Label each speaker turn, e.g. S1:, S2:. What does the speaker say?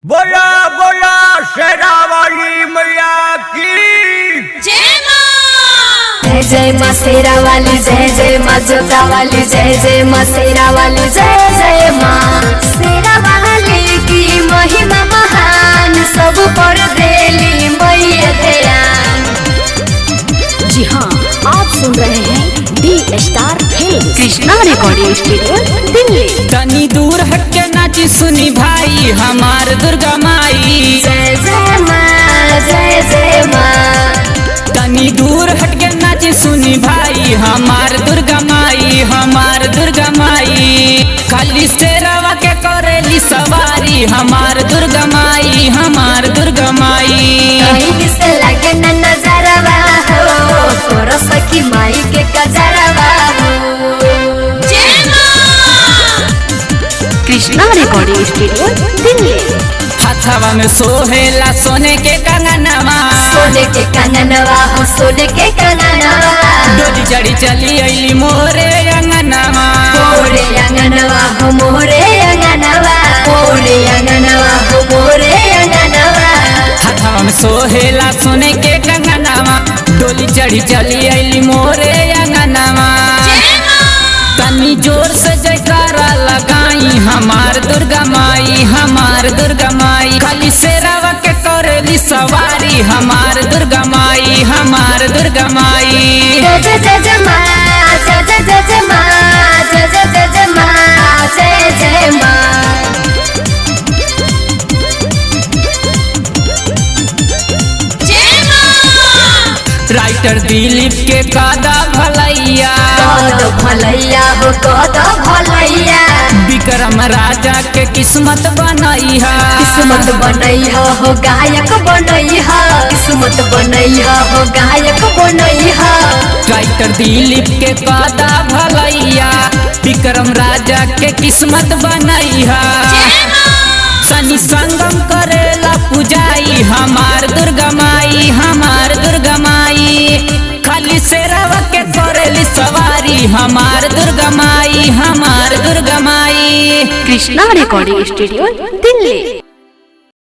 S1: बोला बोला शेरा वाली मैया की
S2: जय मां।
S3: जय जय मां शेरा वाली, जय जय मां जोता वाली, जय जय मां शेरा वाली, जय जय मां शेरा वाली की महिमा महान, सब पर देली मैया ध्यान। जी हाँ, आप सुन रहे हैं D star film, Krishna recording studio, Delhi.
S4: तनी दूर हटके नाची सुनी भाई हमार दुर्गा माई।
S3: जय जय मां, जय जय मां।
S4: तनी दूर हटके नाची सुनी भाई हमार दुर्गा माई, हमार दुर्गा माई। खाली शेरवा के करेली सवारी हमार दुर्गा माई, हमार दुर्गा माई।
S3: कहीं भी से लगे न नजरवा हो, तोरा सखी माई के कजरवा हो।
S2: जय मां।
S3: Krishna recording studio, Delhi.
S4: हाथवा में सोहेला सोने के कंगनवा,
S3: सोने के कंगनवा हो, सोने के कंगनवा।
S4: डोली चढ़ी चली अली मोरे अंगनवा,
S3: मोरे अंगनवा हो, मोरे अंगनवा, मोरे अंगनवा हो, मोरे अंगनवा।
S4: हाथवा में सोहेला सोने के कंगनवा, डोली चढ़ी चली अली मोरे अंगनवा। तनी जोर से जयकारा लगाई हमार दुर्गा माई, हमार दुर्गा माई। खाली शेरवा के करेली सवारी हमार दुर्गा माई, हमार दुर्गा माई।
S3: जय जय जय जय मां, जय जय जय जय मां, जय जय जय जय मां, जय जय मां।
S2: जय मां।
S4: राइटर दिलीप के कादा भलैया,
S3: कद भलैया हो, कद भलैया।
S4: विक्रम राजा के किस्मत बनैया,
S3: किस्मत बनैया हो, गायक बनैया, किस्मत बनैया हो, गायक बनैया।
S4: राइटर दिलीप के कादा भलैया, विक्रम राजा के किस्मत बनैया। सनी संगम करेला पुजाई हमार दुर्गा माई, हमार दुर्गा माई। खाली शेरवा के करेली सवारी हमार दुर्गा माई, हमार दुर्गा माई।
S3: Krishna recording studio, Delhi.